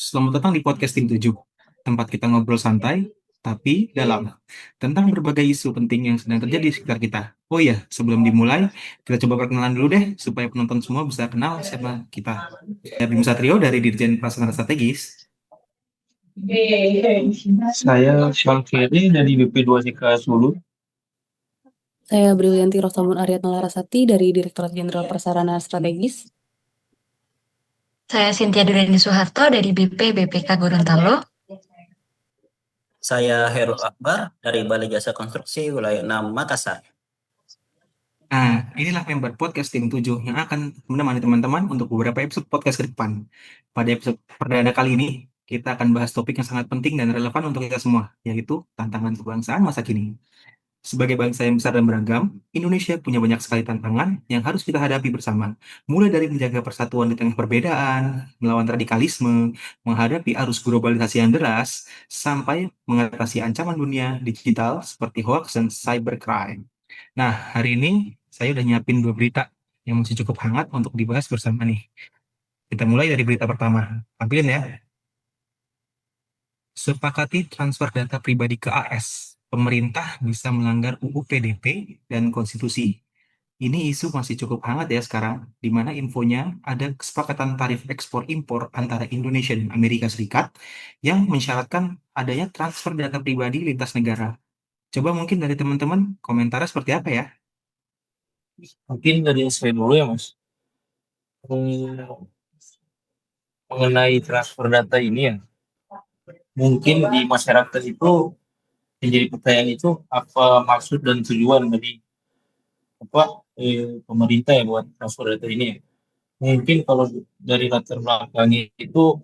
Selamat datang di podcast Tim 7, tempat kita ngobrol santai, tapi dalam, tentang berbagai isu penting yang sedang terjadi di sekitar kita. Oh iya, sebelum dimulai, kita coba perkenalan dulu deh, supaya penonton semua bisa kenal siapa kita. Saya Bimo Satrio dari Dirjen Pelaksana Strategis. Saya Bang Ferry dari BP2 Sika Sulu. Saya Brilianti Rosamund Aryatna Larasati dari Direktorat Jenderal Persarana Strategis. Saya Cynthia Dureni Soeharto dari BP BPK Gorontalo. Saya Herul Akbar dari Balai Jasa Konstruksi Wilayah 6 Makassar. Nah, inilah member podcast Tim 7 yang akan menemani teman-teman untuk beberapa episode podcast ke depan. Pada episode perdana kali ini, kita akan bahas topik yang sangat penting dan relevan untuk kita semua, yaitu tantangan kebangsaan masa kini. Sebagai bangsa yang besar dan beragam, Indonesia punya banyak sekali tantangan yang harus kita hadapi bersama. Mulai dari menjaga persatuan di tengah perbedaan, melawan radikalisme, menghadapi arus globalisasi yang deras, sampai mengatasi ancaman dunia digital seperti hoax dan cybercrime. Nah, hari ini saya udah nyiapin dua berita yang masih cukup hangat untuk dibahas bersama nih. Kita mulai dari berita pertama. Tampilin ya. Sepakati transfer data pribadi ke AS. Pemerintah bisa melanggar UU PDP dan konstitusi. Ini isu masih cukup hangat ya sekarang, di mana infonya ada kesepakatan tarif ekspor impor antara Indonesia dan Amerika Serikat yang mensyaratkan adanya transfer data pribadi lintas negara. Coba mungkin dari teman-teman komentarnya seperti apa ya? Mungkin dari saya dulu ya Mas. Mengenai transfer data ini ya, mungkin di masyarakat itu menjadi pertanyaan itu apa maksud dan tujuan dari pemerintah ya buat transfer data ini ya. Mungkin kalau dari latar belakangnya itu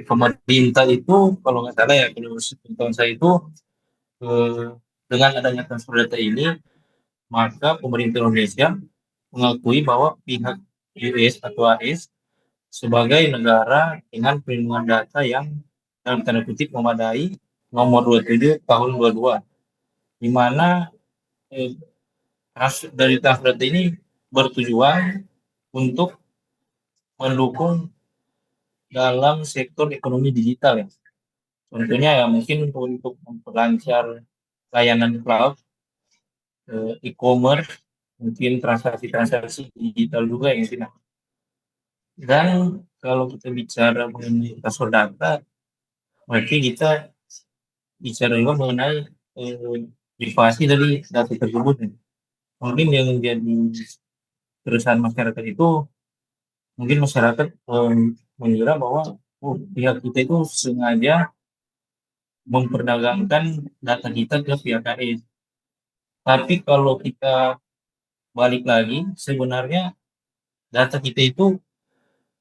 pemerintah itu kalau nggak salah ya kalau tahun saya itu eh, dengan adanya transfer data ini maka pemerintah Indonesia mengakui bahwa pihak US atau AS sebagai negara dengan perlindungan data yang dalam tanda kutip memadai nomor 27 tahun 22, di mana dari transfer data ini bertujuan untuk mendukung dalam sektor ekonomi digital ya. Contohnya ya mungkin untuk memperlancar layanan cloud, e-commerce, mungkin transaksi-transaksi digital juga ya sih. Dan kalau kita bicara mengenai transfer data, berarti kita bicara juga mengenai privasi dari data tersebut. Mungkin yang menjadi keresahan masyarakat itu, mungkin masyarakat mengira bahwa pihak kita itu sengaja memperdagangkan data kita ke pihak lain. Tapi kalau kita balik lagi, sebenarnya data kita itu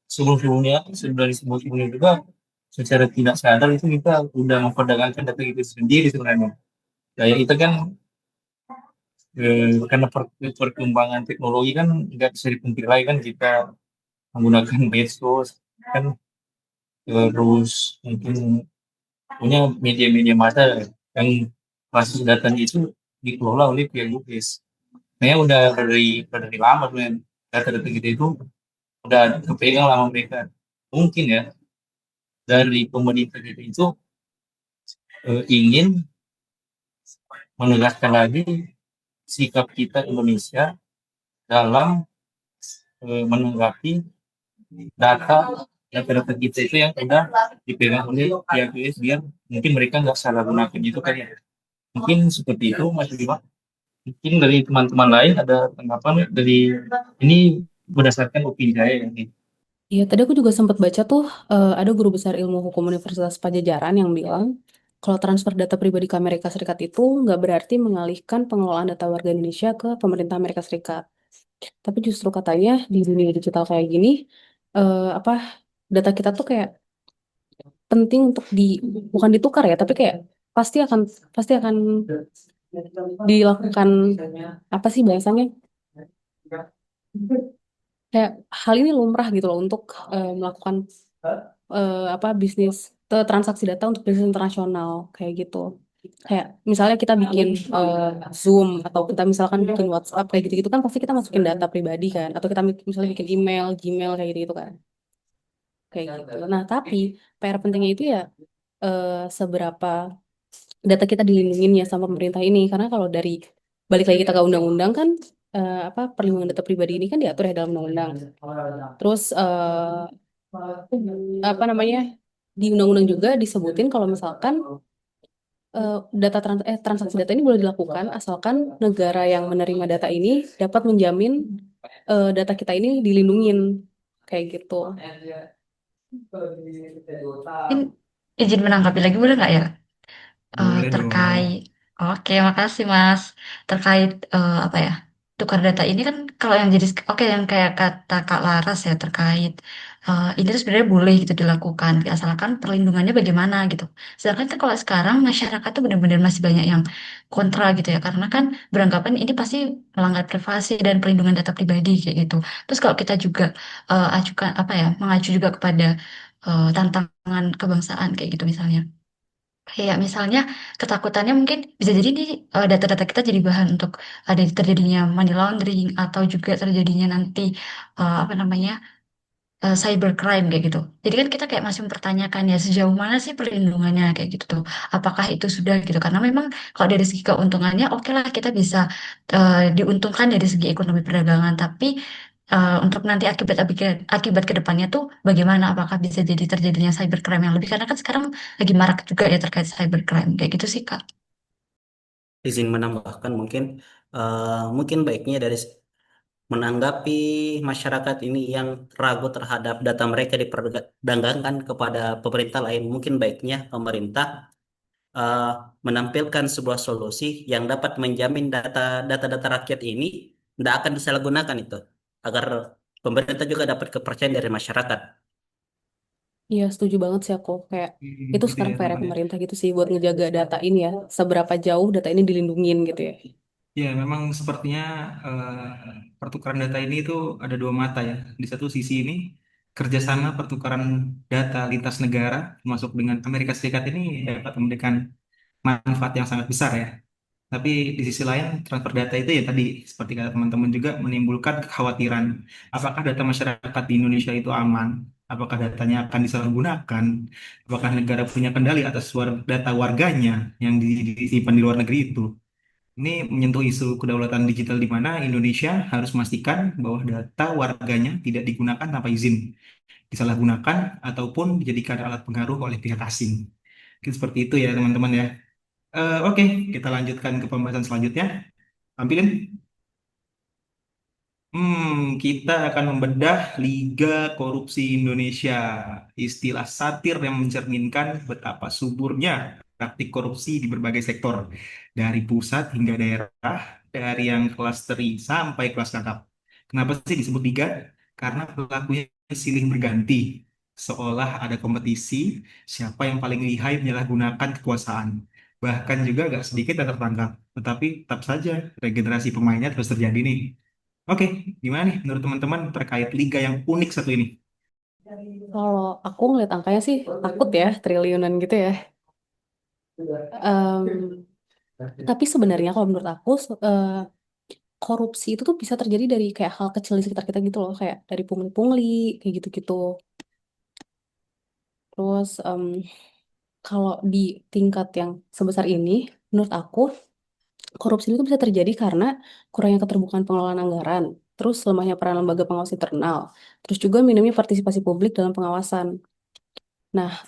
sebelum-sebelumnya juga secara tidak sadar itu kita udah memperdagangkan data kita sendiri sebenarnya. Kayak kita kan karena perkembangan teknologi kan nggak bisa dipungkiri lagi kan kita menggunakan medsos kan, terus mungkin punya media-media massa yang basis datanya itu dikelola oleh pihak Google. Kayaknya udah dari lama sebenarnya data-data kita itu udah kepegang lama mereka. Mungkin ya dari pemerintah kita itu ingin menegaskan lagi sikap kita Indonesia dalam menanggapi data kita itu yang udah dipegang oleh pihak US biar mungkin mereka nggak salah gunakan gitu kan ya. Mungkin seperti itu Mas Bima. Mungkin dari teman-teman lain ada tanggapan dari ini berdasarkan opini saya ya. Iya, tadi aku juga sempat baca tuh ada guru besar ilmu hukum Universitas Pajajaran yang bilang kalau transfer data pribadi ke Amerika Serikat itu nggak berarti mengalihkan pengelolaan data warga Indonesia ke pemerintah Amerika Serikat. Tapi justru katanya di dunia digital kayak gini, apa data kita tuh kayak penting untuk bukan ditukar ya, tapi kayak pasti akan pasti akan dilakukan apa sih bahasanya? Kayak hal ini lumrah gitu loh untuk melakukan apa bisnis transaksi data untuk bisnis internasional kayak gitu. Kayak misalnya kita bikin Zoom atau kita misalkan bikin WhatsApp kayak gitu-gitu kan pasti kita masukin data pribadi kan atau kita misalnya bikin email, Gmail kayak gitu kan. kayak gitu. Nah, tapi PR pentingnya itu ya seberapa data kita dilindungin ya sama pemerintah ini. Karena kalau dari balik lagi kita ke undang-undang kan apa perlindungan data pribadi ini kan diatur ya dalam undang-undang. Terus apa namanya di undang-undang juga disebutin kalau misalkan transaksi data ini boleh dilakukan asalkan negara yang menerima data ini dapat menjamin data kita ini dilindungin kayak gitu. Mungkin izin menanggapi lagi boleh nggak ya? Boleh dong. Terkait, oke, makasih Mas. Terkait apa ya? Tukar data ini kan kalau yang jadi oke yang kayak kata Kak Laras ya terkait ini tuh sebenarnya boleh gitu dilakukan asalkan perlindungannya bagaimana gitu. Sedangkan kan kalau sekarang masyarakat tuh benar-benar masih banyak yang kontra gitu ya karena kan beranggapan ini pasti melanggar privasi dan perlindungan data pribadi kayak gitu. Terus kalau kita juga ajukan apa ya mengacu juga kepada tantangan kebangsaan kayak gitu misalnya. Kayak misalnya ketakutannya mungkin bisa jadi nih data-data kita jadi bahan untuk ada terjadinya money laundering atau juga terjadinya nanti apa namanya cybercrime kayak gitu. Jadi kan kita kayak masih mempertanyakan ya sejauh mana sih perlindungannya kayak gitu tuh. Apakah itu sudah gitu? Karena memang kalau dari segi keuntungannya oke lah kita bisa diuntungkan dari segi ekonomi perdagangan. Tapi untuk nanti akibat akibat akibat kedepannya tuh bagaimana? Apakah bisa jadi terjadinya cybercrime yang lebih? Karena kan sekarang lagi marak juga ya terkait cybercrime kayak gitu sih Kak. Izin menambahkan mungkin baiknya dari menanggapi masyarakat ini yang ragu terhadap data mereka diperdagangkan kepada pemerintah lain, mungkin baiknya pemerintah eh, menampilkan sebuah solusi yang dapat menjamin data-data rakyat ini tidak akan disalahgunakan itu, agar pemerintah juga dapat kepercayaan dari masyarakat. Iya, setuju banget sih aku. Kayak itu Gitu sekarang ya PR teman ya. pemerintah gitu sih buat ngejaga data ini ya. Seberapa jauh data ini dilindungin gitu ya. Ya, memang sepertinya pertukaran data ini itu ada dua mata ya. Di satu sisi ini kerjasama pertukaran data lintas negara, termasuk dengan Amerika Serikat ini dapat memberikan manfaat yang sangat besar ya. Tapi di sisi lain transfer data itu ya tadi seperti kata teman-teman juga menimbulkan kekhawatiran. Apakah data masyarakat di Indonesia itu aman? Apakah datanya akan disalahgunakan? Apakah negara punya kendali atas data warganya yang disimpan di luar negeri itu? Ini menyentuh isu kedaulatan digital di mana Indonesia harus memastikan bahwa data warganya tidak digunakan tanpa izin, disalahgunakan ataupun dijadikan alat pengaruh oleh pihak asing. Mungkin seperti itu ya teman-teman ya. Oke, kita lanjutkan ke pembahasan selanjutnya. Tampilin. Kita akan membedah Liga Korupsi Indonesia. Istilah satir yang mencerminkan betapa suburnya praktik korupsi di berbagai sektor, dari pusat hingga daerah, dari yang kelas teri sampai kelas kakap. Kenapa sih disebut liga? Karena pelakunya silih berganti, seolah ada kompetisi siapa yang paling lihai menyalahgunakan kekuasaan. Bahkan juga gak sedikit yang tertangkap, tetapi tetap saja regenerasi pemainnya terus terjadi nih. Oke, gimana nih menurut teman-teman terkait liga yang unik satu ini? Kalau aku ngeliat angkanya sih takut ya, triliunan gitu ya. Em, tapi sebenarnya kalau menurut aku korupsi itu tuh bisa terjadi dari kayak hal kecil di sekitar kita gitu loh, kayak dari pungli-pungli, kayak gitu-gitu. Terus kalau di tingkat yang sebesar ini, menurut aku korupsi itu bisa terjadi karena kurangnya keterbukaan pengelolaan anggaran, terus lemahnya peran lembaga pengawas internal, terus juga minimnya partisipasi publik dalam pengawasan. Nah,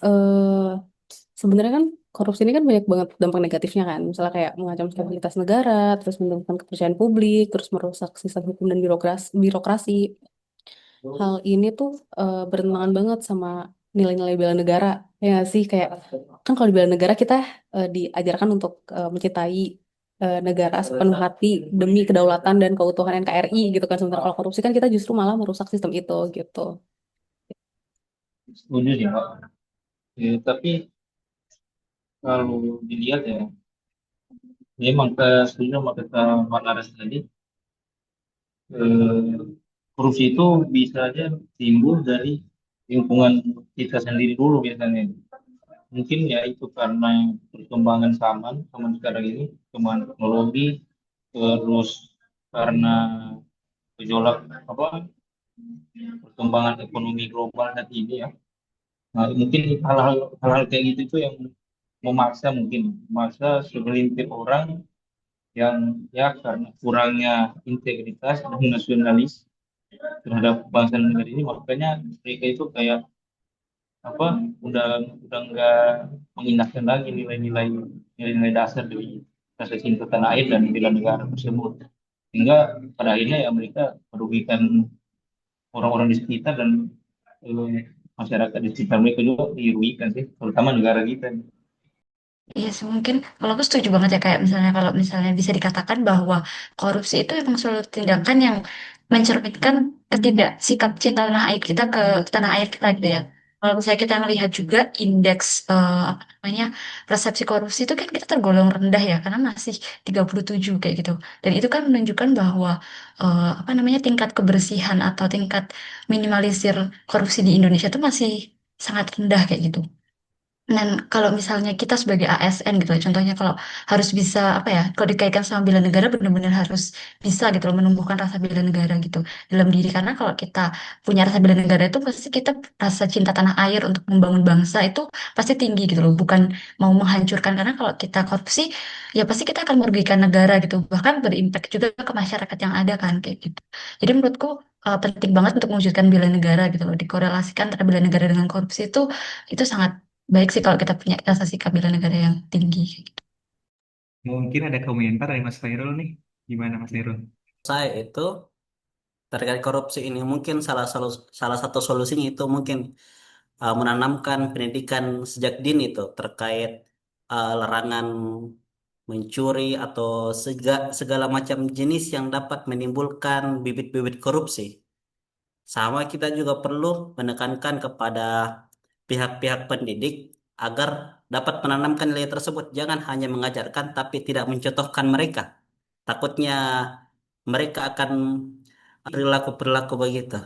sebenarnya kan korupsi ini kan banyak banget dampak negatifnya kan, misalnya kayak mengancam stabilitas negara, terus menurunkan kepercayaan publik, terus merusak sistem hukum dan birokrasi. Hal ini tuh bertentangan banget sama nilai-nilai bela negara. Ya nggak sih, kayak kan kalau di bela negara kita diajarkan untuk mencintai negara sepenuh hati demi kedaulatan dan keutuhan NKRI gitu kan. Sementara kalau korupsi kan kita justru malah merusak sistem itu gitu. Setuju sih Pak. Ya, tapi kalau dilihat ya, memang setuju sama kata Pak Laras tadi, eh, korupsi itu bisa aja timbul dari lingkungan kita sendiri dulu biasanya. Mungkin ya itu karena perkembangan zaman sekarang ini, perkembangan teknologi, terus karena gejolak apa perkembangan ekonomi global saat ini ya. Nah, mungkin hal-hal kayak gitu itu yang memaksa segelintir orang yang ya karena kurangnya integritas dan nasionalis terhadap bangsa dan negara ini, makanya mereka itu kayak apa udah udah nggak mengindahkan lagi nilai-nilai dasar dari rasa cinta tanah air dan bela negara tersebut, sehingga pada akhirnya ya mereka merugikan orang-orang di sekitar dan masyarakat di sekitar mereka juga dirugikan sih, terutama negara kita. Iya sih, mungkin kalau aku setuju banget ya, kayak misalnya kalau misalnya bisa dikatakan bahwa korupsi itu emang suatu tindakan yang mencerminkan ketidak sikap cinta tanah air kita ke tanah air kita gitu ya. Kalau misalnya kita melihat juga indeks apa namanya, persepsi korupsi itu kan kita tergolong rendah ya, karena masih 37 kayak gitu. Dan itu kan menunjukkan bahwa apa namanya, tingkat kebersihan atau tingkat minimalisir korupsi di Indonesia itu masih sangat rendah kayak gitu. Dan kalau misalnya kita sebagai ASN gitu, contohnya kalau harus bisa apa ya, kalau dikaitkan sama bela negara benar-benar harus bisa gitu loh, menumbuhkan rasa bela negara gitu dalam diri. Karena kalau kita punya rasa bela negara itu pasti kita rasa cinta tanah air untuk membangun bangsa itu pasti tinggi gitu loh, bukan mau menghancurkan. Karena kalau kita korupsi ya pasti kita akan merugikan negara gitu, bahkan berimpact juga ke masyarakat yang ada kan kayak gitu. Jadi menurutku penting banget untuk mewujudkan bela negara gitu loh, dikorelasikan antara bela negara dengan korupsi itu sangat baik sih kalau kita punya rasa sikap bela negara yang tinggi kayak gitu. Mungkin ada komentar dari Mas Khairul nih. Gimana Mas Khairul? Saya itu terkait korupsi ini mungkin salah satu solusinya itu mungkin menanamkan pendidikan sejak dini itu terkait larangan mencuri atau segala macam jenis yang dapat menimbulkan bibit-bibit korupsi. Sama kita juga perlu menekankan kepada pihak-pihak pendidik agar dapat menanamkan nilai tersebut. Jangan hanya mengajarkan tapi tidak mencontohkan mereka. Takutnya mereka akan perilaku-perilaku begitu.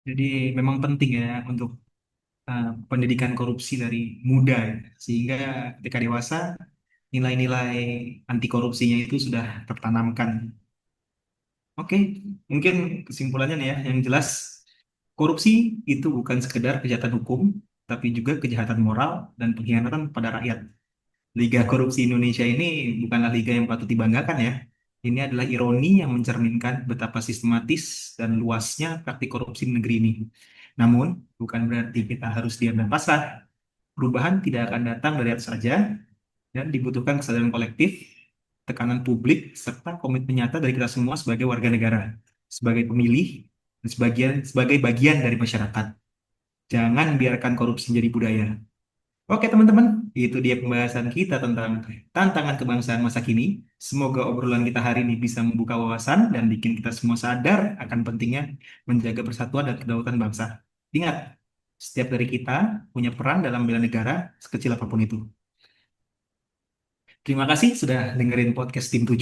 Jadi memang penting ya untuk pendidikan korupsi dari muda ya. Sehingga ketika dewasa nilai-nilai anti korupsinya itu sudah tertanamkan. Oke, mungkin kesimpulannya nih ya, yang jelas korupsi itu bukan sekedar kejahatan hukum, tapi juga kejahatan moral dan pengkhianatan pada rakyat. Liga Korupsi Indonesia ini bukanlah liga yang patut dibanggakan ya. Ini adalah ironi yang mencerminkan betapa sistematis dan luasnya praktik korupsi di negeri ini. Namun, bukan berarti kita harus diam dan pasrah. Perubahan tidak akan datang dari atas saja, dan dibutuhkan kesadaran kolektif, tekanan publik, serta komitmen nyata dari kita semua sebagai warga negara, sebagai pemilih, dan sebagai bagian dari masyarakat. Jangan biarkan korupsi menjadi budaya. Oke teman-teman, itu dia pembahasan kita tentang tantangan kebangsaan masa kini. Semoga obrolan kita hari ini bisa membuka wawasan dan bikin kita semua sadar akan pentingnya menjaga persatuan dan kedaulatan bangsa. Ingat, setiap dari kita punya peran dalam bela negara sekecil apapun itu. Terima kasih sudah dengerin podcast Tim 7.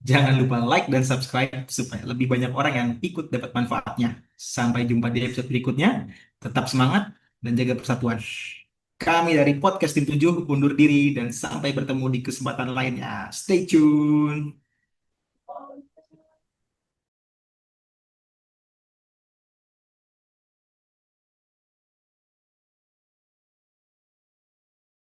Jangan lupa like dan subscribe supaya lebih banyak orang yang ikut dapat manfaatnya. Sampai jumpa di episode berikutnya. Tetap semangat dan jaga persatuan. Kami dari podcast Tim 7 undur diri dan sampai bertemu di kesempatan lainnya. Stay tune.